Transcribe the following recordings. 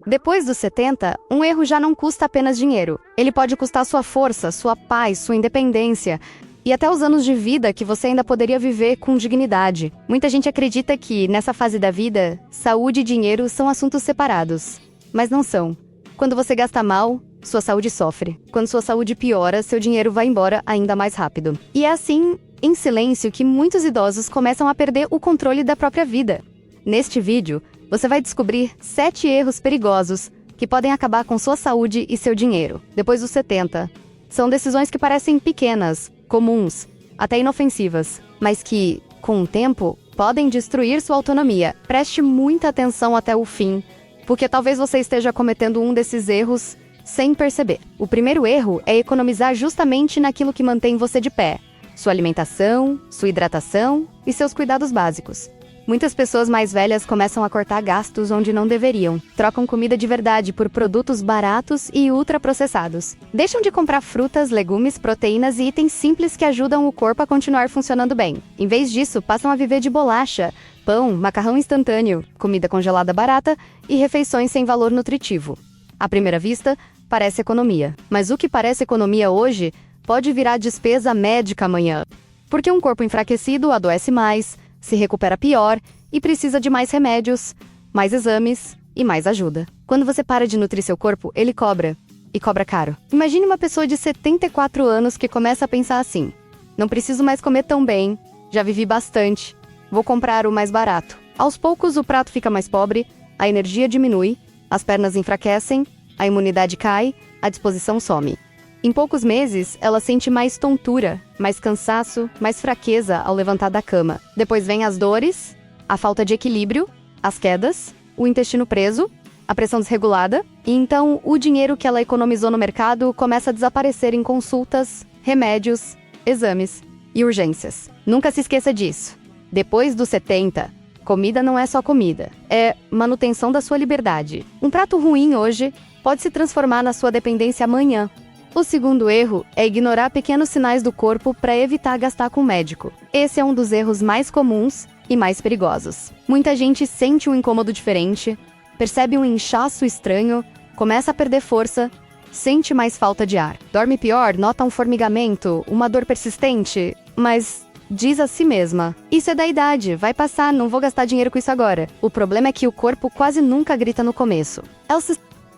Depois dos 70, um erro já não custa apenas dinheiro. Ele pode custar sua força, sua paz, sua independência e até os anos de vida que você ainda poderia viver com dignidade. Muita gente acredita que, nessa fase da vida, saúde e dinheiro são assuntos separados. Mas não são. Quando você gasta mal, sua saúde sofre. Quando sua saúde piora, seu dinheiro vai embora ainda mais rápido. E é assim, em silêncio, que muitos idosos começam a perder o controle da própria vida. Neste vídeo, você vai descobrir 7 erros perigosos que podem acabar com sua saúde e seu dinheiro. Depois dos 70, são decisões que parecem pequenas, comuns, até inofensivas, mas que, com o tempo, podem destruir sua autonomia. Preste muita atenção até o fim, porque talvez você esteja cometendo um desses erros sem perceber. O primeiro erro é economizar justamente naquilo que mantém você de pé: sua alimentação, sua hidratação e seus cuidados básicos. Muitas pessoas mais velhas começam a cortar gastos onde não deveriam. Trocam comida de verdade por produtos baratos e ultraprocessados. Deixam de comprar frutas, legumes, proteínas e itens simples que ajudam o corpo a continuar funcionando bem. Em vez disso, passam a viver de bolacha, pão, macarrão instantâneo, comida congelada barata e refeições sem valor nutritivo. À primeira vista, parece economia. Mas o que parece economia hoje pode virar despesa médica amanhã. Porque um corpo enfraquecido adoece mais, se recupera pior e precisa de mais remédios, mais exames e mais ajuda. Quando você para de nutrir seu corpo, ele cobra. E cobra caro. Imagine uma pessoa de 74 anos que começa a pensar assim: não preciso mais comer tão bem, já vivi bastante, vou comprar o mais barato. Aos poucos o prato fica mais pobre, a energia diminui, as pernas enfraquecem, a imunidade cai, a disposição some. Em poucos meses, ela sente mais tontura, mais cansaço, mais fraqueza ao levantar da cama. Depois vem as dores, a falta de equilíbrio, as quedas, o intestino preso, a pressão desregulada, e então o dinheiro que ela economizou no mercado começa a desaparecer em consultas, remédios, exames e urgências. Nunca se esqueça disso. Depois dos 70, comida não é só comida, é manutenção da sua liberdade. Um prato ruim hoje pode se transformar na sua dependência amanhã. O segundo erro é ignorar pequenos sinais do corpo para evitar gastar com o médico. Esse é um dos erros mais comuns e mais perigosos. Muita gente sente um incômodo diferente, percebe um inchaço estranho, começa a perder força, sente mais falta de ar. Dorme pior, nota um formigamento, uma dor persistente, mas diz a si mesma: isso é da idade, vai passar, não vou gastar dinheiro com isso agora. O problema é que o corpo quase nunca grita no começo.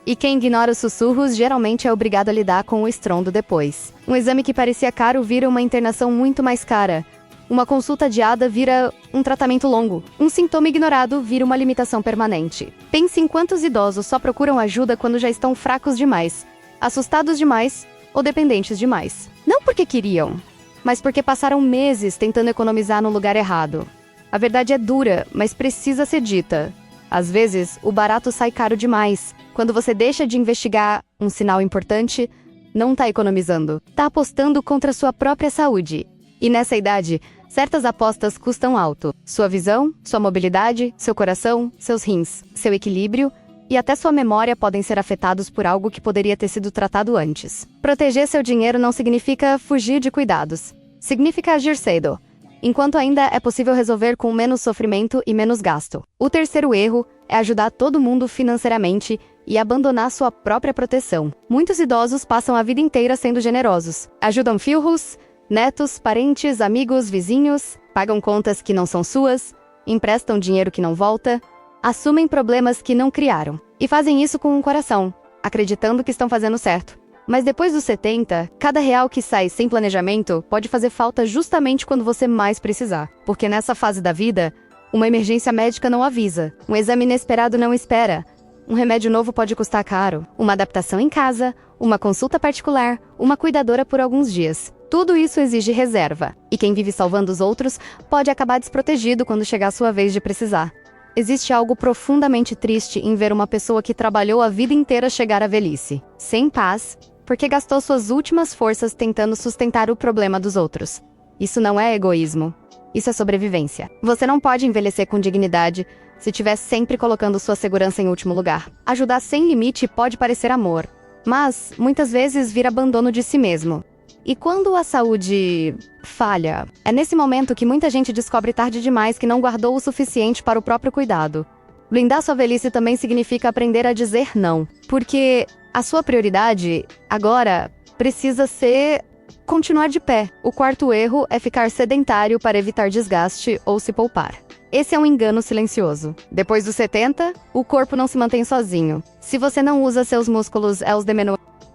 E quem ignora os sussurros geralmente é obrigado a lidar com o estrondo depois. Um exame que parecia caro vira uma internação muito mais cara. Uma consulta adiada vira um tratamento longo. Um sintoma ignorado vira uma limitação permanente. Pense em quantos idosos só procuram ajuda quando já estão fracos demais, assustados demais ou dependentes demais. Não porque queriam, mas porque passaram meses tentando economizar no lugar errado. A verdade é dura, mas precisa ser dita. Às vezes, o barato sai caro demais. Quando você deixa de investigar um sinal importante, não está economizando. Está apostando contra sua própria saúde. E nessa idade, certas apostas custam alto. Sua visão, sua mobilidade, seu coração, seus rins, seu equilíbrio e até sua memória podem ser afetados por algo que poderia ter sido tratado antes. Proteger seu dinheiro não significa fugir de cuidados. Significa agir cedo, enquanto ainda é possível resolver com menos sofrimento e menos gasto. O terceiro erro é ajudar todo mundo financeiramente e abandonar sua própria proteção. Muitos idosos passam a vida inteira sendo generosos. Ajudam filhos, netos, parentes, amigos, vizinhos, pagam contas que não são suas, emprestam dinheiro que não volta, assumem problemas que não criaram. E fazem isso com um coração, acreditando que estão fazendo certo. Mas depois dos 70, cada real que sai sem planejamento pode fazer falta justamente quando você mais precisar. Porque nessa fase da vida, uma emergência médica não avisa, um exame inesperado não espera, um remédio novo pode custar caro, uma adaptação em casa, uma consulta particular, uma cuidadora por alguns dias. Tudo isso exige reserva, e quem vive salvando os outros pode acabar desprotegido quando chegar a sua vez de precisar. Existe algo profundamente triste em ver uma pessoa que trabalhou a vida inteira chegar à velhice, sem paz, porque gastou suas últimas forças tentando sustentar o problema dos outros. Isso não é egoísmo. Isso é sobrevivência. Você não pode envelhecer com dignidade se estiver sempre colocando sua segurança em último lugar. Ajudar sem limite pode parecer amor, mas muitas vezes vira abandono de si mesmo. E quando a saúde falha, é nesse momento que muita gente descobre tarde demais que não guardou o suficiente para o próprio cuidado. Blindar sua velhice também significa aprender a dizer não, porque a sua prioridade, agora, precisa ser continuar de pé. O quarto erro é ficar sedentário para evitar desgaste ou se poupar. Esse é um engano silencioso. Depois dos 70, o corpo não se mantém sozinho. Se você não usa seus músculos,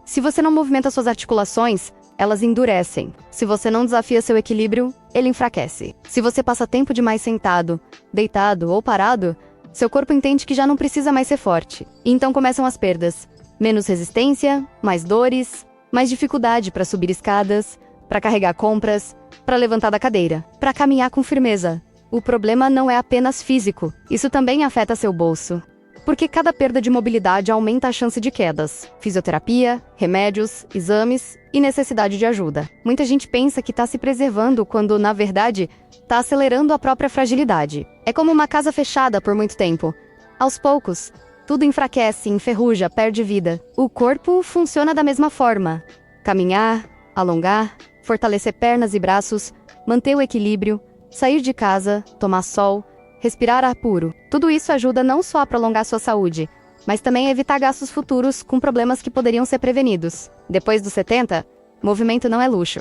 se você não movimenta suas articulações, elas endurecem. Se você não desafia seu equilíbrio, ele enfraquece. Se você passa tempo demais sentado, deitado ou parado, seu corpo entende que já não precisa mais ser forte. E então começam as perdas. Menos resistência, mais dores, mais dificuldade para subir escadas, para carregar compras, para levantar da cadeira, para caminhar com firmeza. O problema não é apenas físico, isso também afeta seu bolso. Porque cada perda de mobilidade aumenta a chance de quedas. Fisioterapia, remédios, exames e necessidade de ajuda. Muita gente pensa que está se preservando quando, na verdade, está acelerando a própria fragilidade. É como uma casa fechada por muito tempo. Aos poucos, tudo enfraquece, enferruja, perde vida. O corpo funciona da mesma forma. Caminhar, alongar, fortalecer pernas e braços, manter o equilíbrio, sair de casa, tomar sol, respirar ar puro. Tudo isso ajuda não só a prolongar sua saúde, mas também a evitar gastos futuros com problemas que poderiam ser prevenidos. Depois dos 70, movimento não é luxo.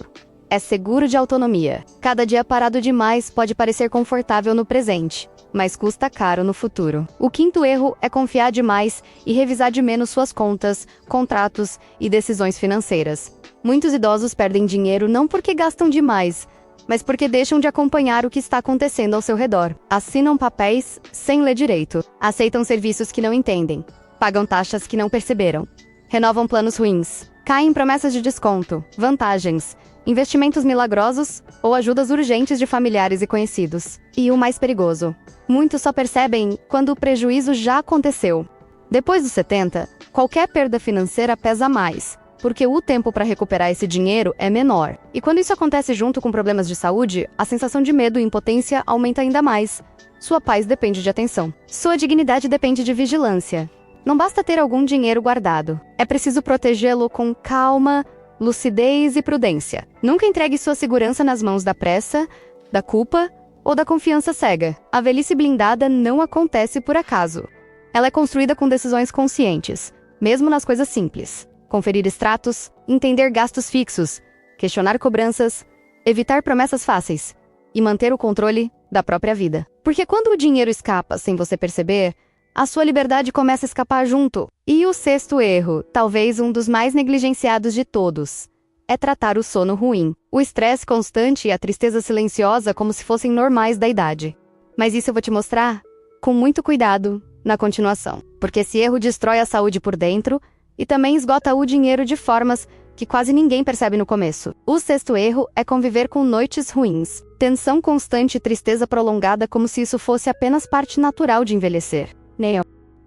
É seguro de autonomia. Cada dia parado demais pode parecer confortável no presente, mas custa caro no futuro. O quinto erro é confiar demais e revisar de menos suas contas, contratos e decisões financeiras. Muitos idosos perdem dinheiro não porque gastam demais, mas porque deixam de acompanhar o que está acontecendo ao seu redor. Assinam papéis sem ler direito. Aceitam serviços que não entendem. Pagam taxas que não perceberam. Renovam planos ruins. Caem em promessas de desconto, vantagens, investimentos milagrosos ou ajudas urgentes de familiares e conhecidos. E o mais perigoso, muitos só percebem quando o prejuízo já aconteceu. Depois dos 70, qualquer perda financeira pesa mais, porque o tempo para recuperar esse dinheiro é menor. E quando isso acontece junto com problemas de saúde, a sensação de medo e impotência aumenta ainda mais. Sua paz depende de atenção. Sua dignidade depende de vigilância. Não basta ter algum dinheiro guardado. É preciso protegê-lo com calma, lucidez e prudência. Nunca entregue sua segurança nas mãos da pressa, da culpa ou da confiança cega. A velhice blindada não acontece por acaso. Ela é construída com decisões conscientes, mesmo nas coisas simples. Conferir extratos, entender gastos fixos, questionar cobranças, evitar promessas fáceis e manter o controle da própria vida. Porque quando o dinheiro escapa sem você perceber, a sua liberdade começa a escapar junto. E o sexto erro, talvez um dos mais negligenciados de todos, é tratar o sono ruim. O estresse constante e a tristeza silenciosa como se fossem normais da idade. Mas isso eu vou te mostrar com muito cuidado na continuação. Porque esse erro destrói a saúde por dentro e também esgota o dinheiro de formas que quase ninguém percebe no começo. O sexto erro é conviver com noites ruins. Tensão constante e tristeza prolongada como se isso fosse apenas parte natural de envelhecer.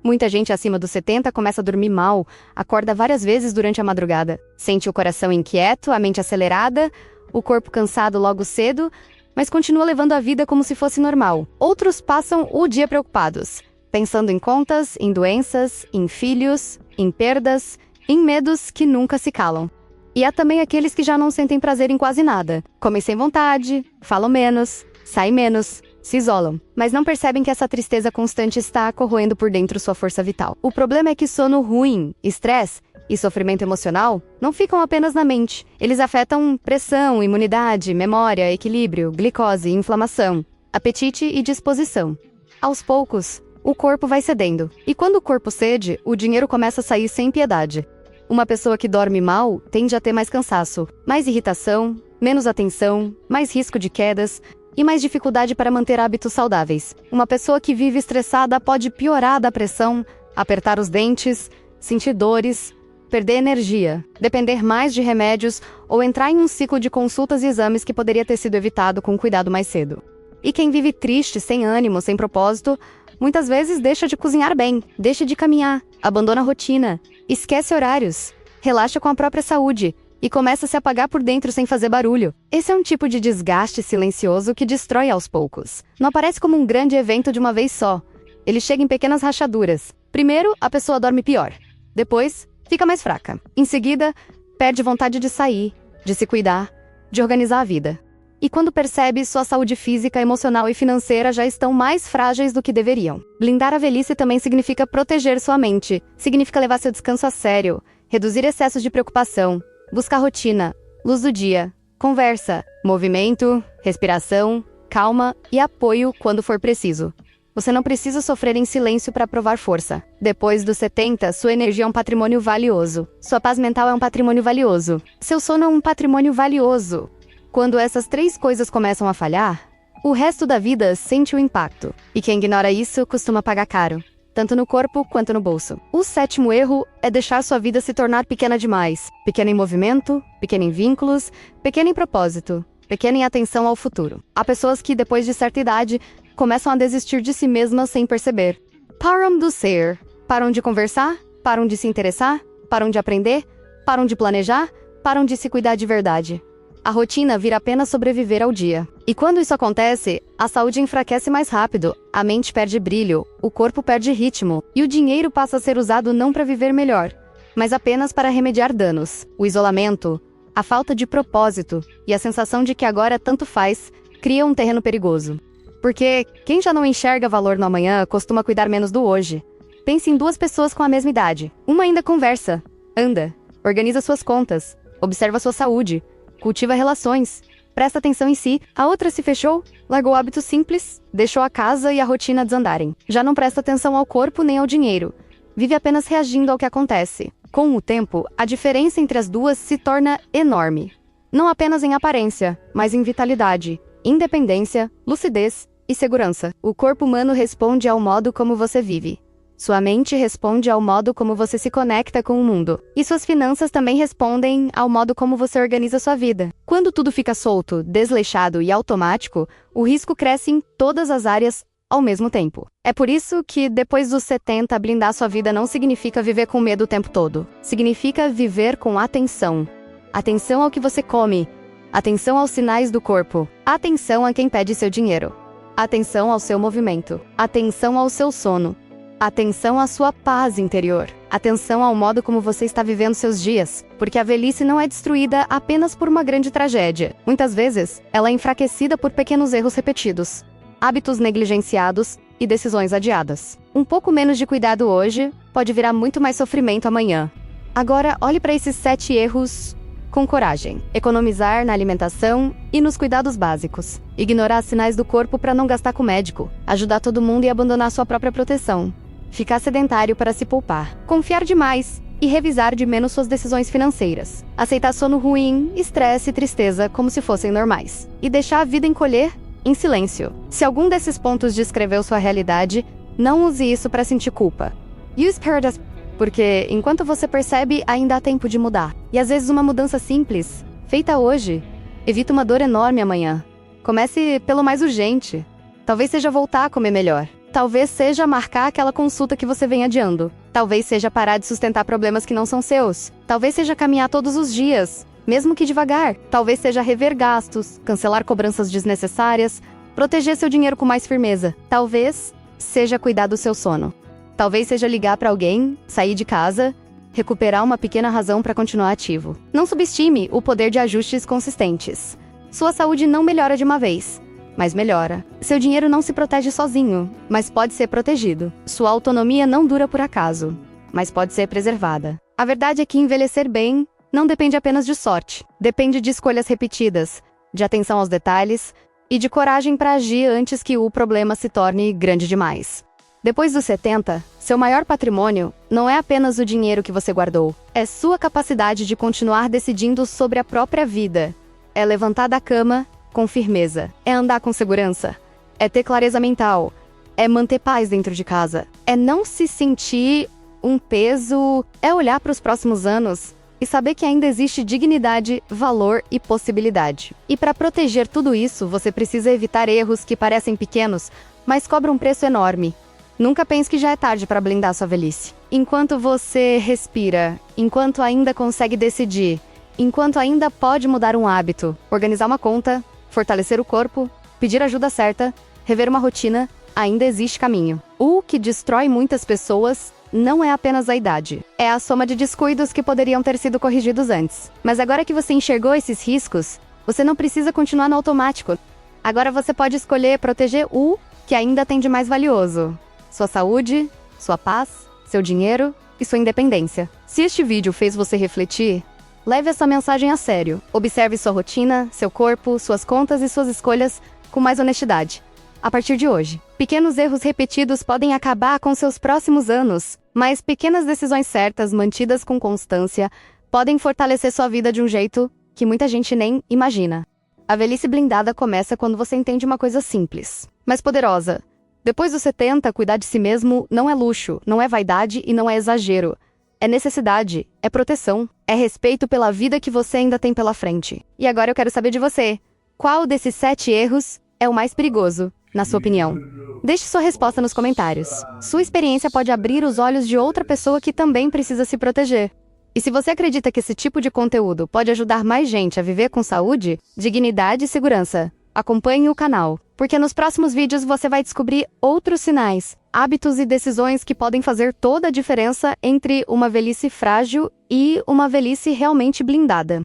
Muita gente acima dos 70 começa a dormir mal, acorda várias vezes durante a madrugada. Sente o coração inquieto, a mente acelerada, o corpo cansado logo cedo, mas continua levando a vida como se fosse normal. Outros passam o dia preocupados, pensando em contas, em doenças, em filhos, em perdas, em medos que nunca se calam. E há também aqueles que já não sentem prazer em quase nada. Comem sem vontade, falam menos, saem menos, se isolam. Mas não percebem que essa tristeza constante está corroendo por dentro sua força vital. O problema é que sono ruim, estresse e sofrimento emocional não ficam apenas na mente. Eles afetam pressão, imunidade, memória, equilíbrio, glicose, inflamação, apetite e disposição. Aos poucos, o corpo vai cedendo. E quando o corpo cede, o dinheiro começa a sair sem piedade. Uma pessoa que dorme mal tende a ter mais cansaço, mais irritação, menos atenção, mais risco de quedas e mais dificuldade para manter hábitos saudáveis. Uma pessoa que vive estressada pode piorar da pressão, apertar os dentes, sentir dores, perder energia, depender mais de remédios ou entrar em um ciclo de consultas e exames que poderia ter sido evitado com cuidado mais cedo. E quem vive triste, sem ânimo, sem propósito, muitas vezes deixa de cozinhar bem, deixa de caminhar, abandona a rotina, esquece horários, relaxa com a própria saúde e começa a se apagar por dentro sem fazer barulho. Esse é um tipo de desgaste silencioso que destrói aos poucos. Não aparece como um grande evento de uma vez só. Ele chega em pequenas rachaduras. Primeiro, a pessoa dorme pior. Depois, fica mais fraca. Em seguida, perde vontade de sair, de se cuidar, de organizar a vida. E quando percebe, sua saúde física, emocional e financeira já estão mais frágeis do que deveriam. Blindar a velhice também significa proteger sua mente, significa levar seu descanso a sério, reduzir excessos de preocupação, buscar rotina, luz do dia, conversa, movimento, respiração, calma e apoio quando for preciso. Você não precisa sofrer em silêncio para provar força. Depois dos 70, sua energia é um patrimônio valioso. Sua paz mental é um patrimônio valioso. Seu sono é um patrimônio valioso. Quando essas 3 coisas começam a falhar, o resto da vida sente o impacto. E quem ignora isso costuma pagar caro, tanto no corpo quanto no bolso. O 7º erro é deixar sua vida se tornar pequena demais. Pequena em movimento, pequena em vínculos, pequena em propósito, pequena em atenção ao futuro. Há pessoas que, depois de certa idade, começam a desistir de si mesmas sem perceber. Param de ser. Param de conversar, param de se interessar, param de aprender, param de planejar, param de se cuidar de verdade. A rotina vira apenas sobreviver ao dia. E quando isso acontece, a saúde enfraquece mais rápido, a mente perde brilho, o corpo perde ritmo, e o dinheiro passa a ser usado não para viver melhor, mas apenas para remediar danos. O isolamento, a falta de propósito e a sensação de que agora tanto faz, cria um terreno perigoso. Porque quem já não enxerga valor no amanhã costuma cuidar menos do hoje. Pense em 2 pessoas com a mesma idade. Uma ainda conversa, anda, organiza suas contas, observa sua saúde, cultiva relações, presta atenção em si. A outra se fechou, largou hábitos simples, deixou a casa e a rotina desandarem. Já não presta atenção ao corpo nem ao dinheiro. Vive apenas reagindo ao que acontece. Com o tempo, a diferença entre as duas se torna enorme. Não apenas em aparência, mas em vitalidade, independência, lucidez e segurança. O corpo humano responde ao modo como você vive. Sua mente responde ao modo como você se conecta com o mundo. E suas finanças também respondem ao modo como você organiza sua vida. Quando tudo fica solto, desleixado e automático, o risco cresce em todas as áreas ao mesmo tempo. É por isso que, depois dos 70, blindar sua vida não significa viver com medo o tempo todo. Significa viver com atenção. Atenção ao que você come. Atenção aos sinais do corpo. Atenção a quem pede seu dinheiro. Atenção ao seu movimento. Atenção ao seu sono. Atenção à sua paz interior. Atenção ao modo como você está vivendo seus dias, porque a velhice não é destruída apenas por uma grande tragédia. Muitas vezes, ela é enfraquecida por pequenos erros repetidos, hábitos negligenciados e decisões adiadas. Um pouco menos de cuidado hoje pode virar muito mais sofrimento amanhã. Agora, olhe para esses 7 erros com coragem. Economizar na alimentação e nos cuidados básicos. Ignorar sinais do corpo para não gastar com médico. Ajudar todo mundo e abandonar sua própria proteção. Ficar sedentário para se poupar. Confiar demais e revisar de menos suas decisões financeiras. Aceitar sono ruim, estresse e tristeza como se fossem normais. E deixar a vida encolher em silêncio. Se algum desses pontos descreveu sua realidade, não use isso para sentir culpa. Use Paradise, porque enquanto você percebe, ainda há tempo de mudar. E às vezes uma mudança simples, feita hoje, evita uma dor enorme amanhã. Comece pelo mais urgente. Talvez seja voltar a comer melhor. Talvez seja marcar aquela consulta que você vem adiando. Talvez seja parar de sustentar problemas que não são seus. Talvez seja caminhar todos os dias, mesmo que devagar. Talvez seja rever gastos, cancelar cobranças desnecessárias, proteger seu dinheiro com mais firmeza. Talvez seja cuidar do seu sono. Talvez seja ligar para alguém, sair de casa, recuperar uma pequena razão para continuar ativo. Não subestime o poder de ajustes consistentes. Sua saúde não melhora de uma vez, mas melhora. Seu dinheiro não se protege sozinho, mas pode ser protegido. Sua autonomia não dura por acaso, mas pode ser preservada. A verdade é que envelhecer bem não depende apenas de sorte. Depende de escolhas repetidas, de atenção aos detalhes e de coragem para agir antes que o problema se torne grande demais. Depois dos 70, seu maior patrimônio não é apenas o dinheiro que você guardou, é sua capacidade de continuar decidindo sobre a própria vida. É levantar da cama com firmeza, é andar com segurança, é ter clareza mental, é manter paz dentro de casa, é não se sentir um peso, é olhar para os próximos anos e saber que ainda existe dignidade, valor e possibilidade. E para proteger tudo isso, você precisa evitar erros que parecem pequenos, mas cobram um preço enorme. Nunca pense que já é tarde para blindar sua velhice. Enquanto você respira, enquanto ainda consegue decidir, enquanto ainda pode mudar um hábito, organizar uma conta, fortalecer o corpo, pedir ajuda certa, rever uma rotina, ainda existe caminho. O que destrói muitas pessoas não é apenas a idade. É a soma de descuidos que poderiam ter sido corrigidos antes. Mas agora que você enxergou esses riscos, Você não precisa continuar no automático. Agora você pode escolher proteger o que ainda tem de mais valioso: sua saúde, sua paz, seu dinheiro e sua independência. Se este vídeo fez você refletir, leve essa mensagem a sério. Observe sua rotina, seu corpo, suas contas e suas escolhas com mais honestidade. A partir de hoje, pequenos erros repetidos podem acabar com seus próximos anos, mas pequenas decisões certas, mantidas com constância, podem fortalecer sua vida de um jeito que muita gente nem imagina. A velhice blindada começa quando você entende uma coisa simples, mas poderosa. Depois dos 70, cuidar de si mesmo não é luxo, não é vaidade e não é exagero. É necessidade, é proteção, é respeito pela vida que você ainda tem pela frente. E agora eu quero saber de você. Qual desses 7 erros é o mais perigoso, na sua opinião? Deixe sua resposta nos comentários. Sua experiência pode abrir os olhos de outra pessoa que também precisa se proteger. E se você acredita que esse tipo de conteúdo pode ajudar mais gente a viver com saúde, dignidade e segurança, acompanhe o canal, porque nos próximos vídeos você vai descobrir outros sinais, hábitos e decisões que podem fazer toda a diferença entre uma velhice frágil e uma velhice realmente blindada.